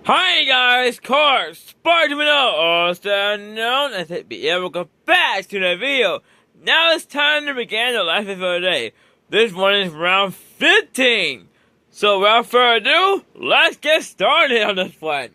Hi guys, Cars, Spider-Man, also known as it be able to go back to the video. Now it's time to begin the life of the day. This one is round 15. So without further ado, let's get started on this one.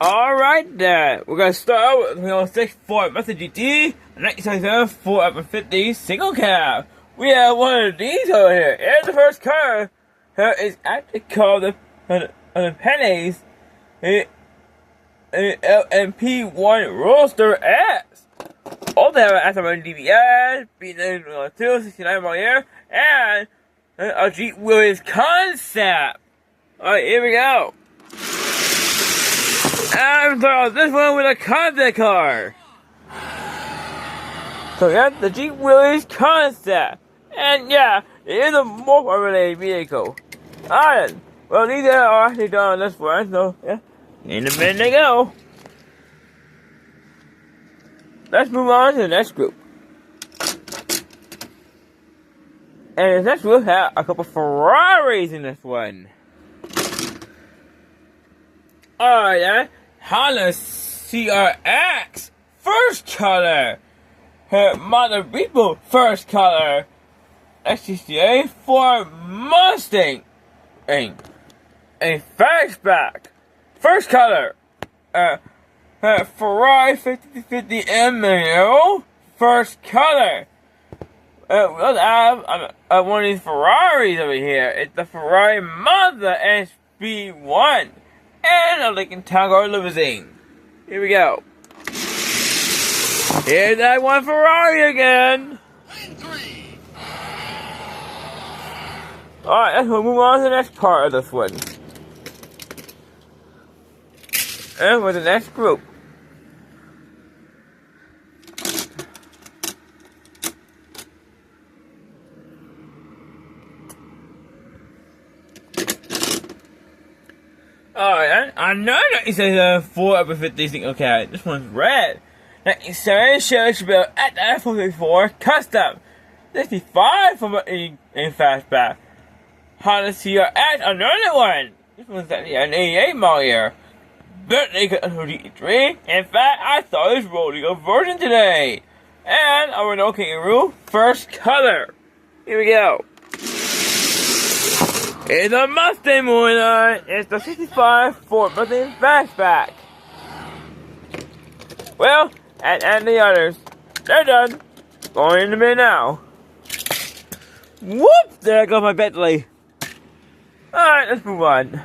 Alright then, we're gonna start with 306 Ford Mustang GT, 1977 Ford F-150 single cab. We have one of these over here, and the first car here is actually called the Penny's LMP1 Roadster S. Also have an aftermarket DBS, B912 69 model year, and a Jeep Willys concept. Alright, here we go. I'm throwing this one with a concept car. So yeah, the Jeep Willys concept. And yeah, it is a more related vehicle. Alright, well these are actually done on this one, so yeah, in a minute they go. Let's move on to the next group. And the next group have a couple Ferraris in this one. Alright, yeah. Honda CRX first color, her Model Repo first color, XTCA Ford Mustang, a fastback first color, her Ferrari 5050 ML first color. We'll have one of these Ferraris over here. It's the Ferrari Mazda SB1. And a Lincoln Town limousine. Here we go. Here's that one Ferrari again. Alright, let's move on to the next part of this one. And with the next group. Alright, another 4 F-150 single cab. This one's red. 1970 Chevy built at the F-154 Custom. 65 from in fastback. Honda CRX, another one. This one's actually an 88 model year. Built in 1983. In fact, I saw this rolling a version today. And a Renault Kangaroo first color. Here we go. It's a Mustang moving on. It's the 65 Ford Mustang Fastback. Well, and the others, they're done. Going in the minute now. Whoop! There goes my Bentley. Alright, let's move on.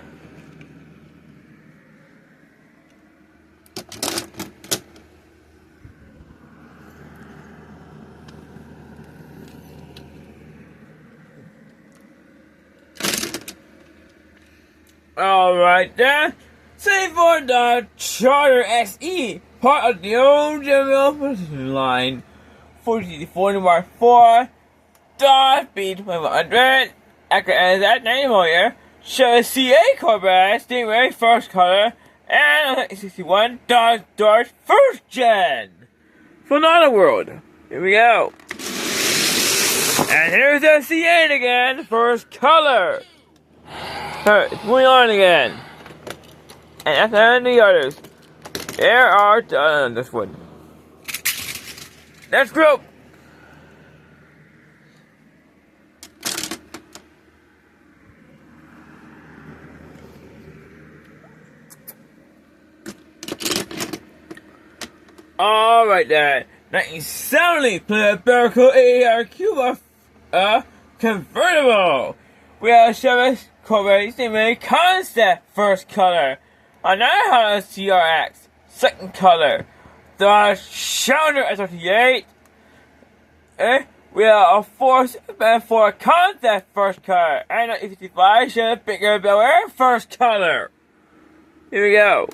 Alright then, save for the Charger SE, part of the old development line. 40 Mark 4, Dodge B2100, accurate as that name over here, Chevy CA Corvette, Stingray first color, and 1961 Dodge first gen. For another world. Here we go. And here's the C8 again, first color. It's moving on again. And after the others, there are done on this one. Next group. Alright then. 1970 Plymouth Barracuda AR Cuba convertible. We have Chevy Corvette Stingray concept first color. Another Honda CRX second color. The Challenger S38. We have a Ford concept first color. And a E55 Chevy Bigger Bel Air first color. Here we go.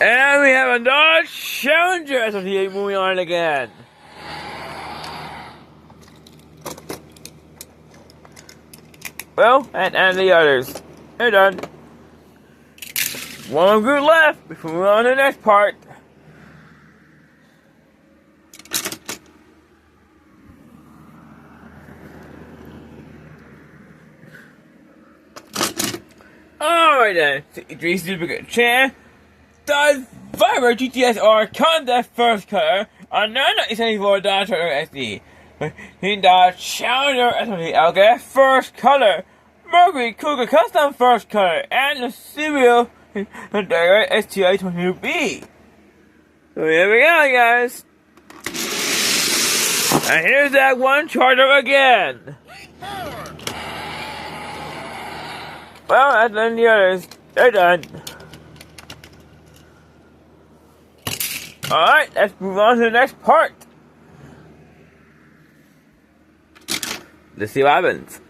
And we have a Dodge Challenger S38 moving on again. Well, and the others. They're done. One group left before we move on to the next part. Alright then, 63 Super Chair. Does Viber GTSR count that first color on 974 Dodge Charger SD? In the Challenger S20 L first color, Mercury Cougar Custom first color, and the Serial STI 22B. So here we go, guys. And here's that one Charger again. Well, that's done the others. They're done. Alright, let's move on to the next part. Let's see what happens.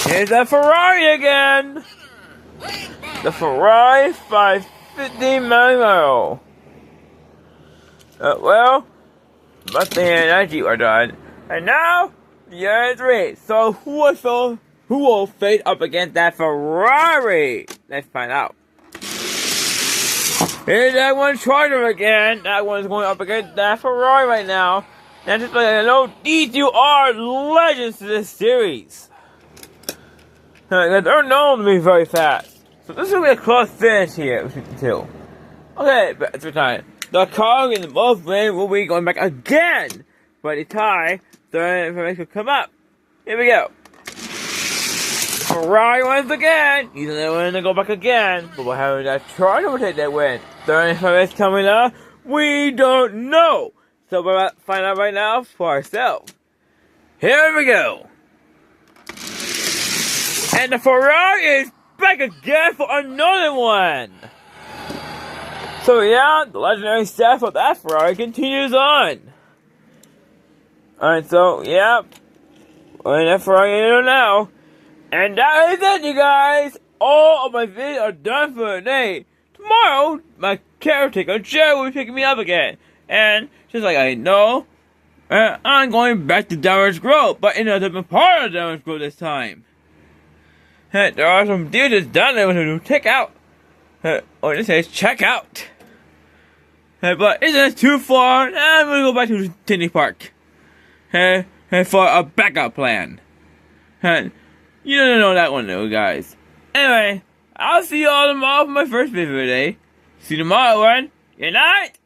Here's the Ferrari again. The Ferrari 550 manual. Well, Mustang and that Jeep are done. And now, the other three. So who will face up against that Ferrari? Let's find out. Here's that one Charger again. That one's going up against that Ferrari right now. And just like I know, these two are legends to this series. They're known to be very fast. So this will be a close finish here between the two. Okay, but it's time. The car and both men will be going back again. But the tie, the information will come up. Here we go. Ferrari wins again. He's the one to go back again. But we'll have that Charger will take that win. The information coming up, we don't know. So we're about to find out right now for ourselves. Here we go. And the Ferrari is back again for another one. So yeah, the legendary staff of that Ferrari continues on. Alright, so yeah, we're in that Ferrari now. And that is it, you guys. All of my videos are done for the day. Tomorrow, my caretaker, Jerry, will be picking me up again. And just like I know, I'm going back to Downwards Grove, but in a different part of Downwards Grove this time. There are some dudes down there to check out. Or this says check out. But isn't it too far? I'm gonna go back to Tinley Park. For a backup plan. You don't know that one though, guys. Anyway, I'll see you all tomorrow for my first video today. See you tomorrow, everyone. Good night.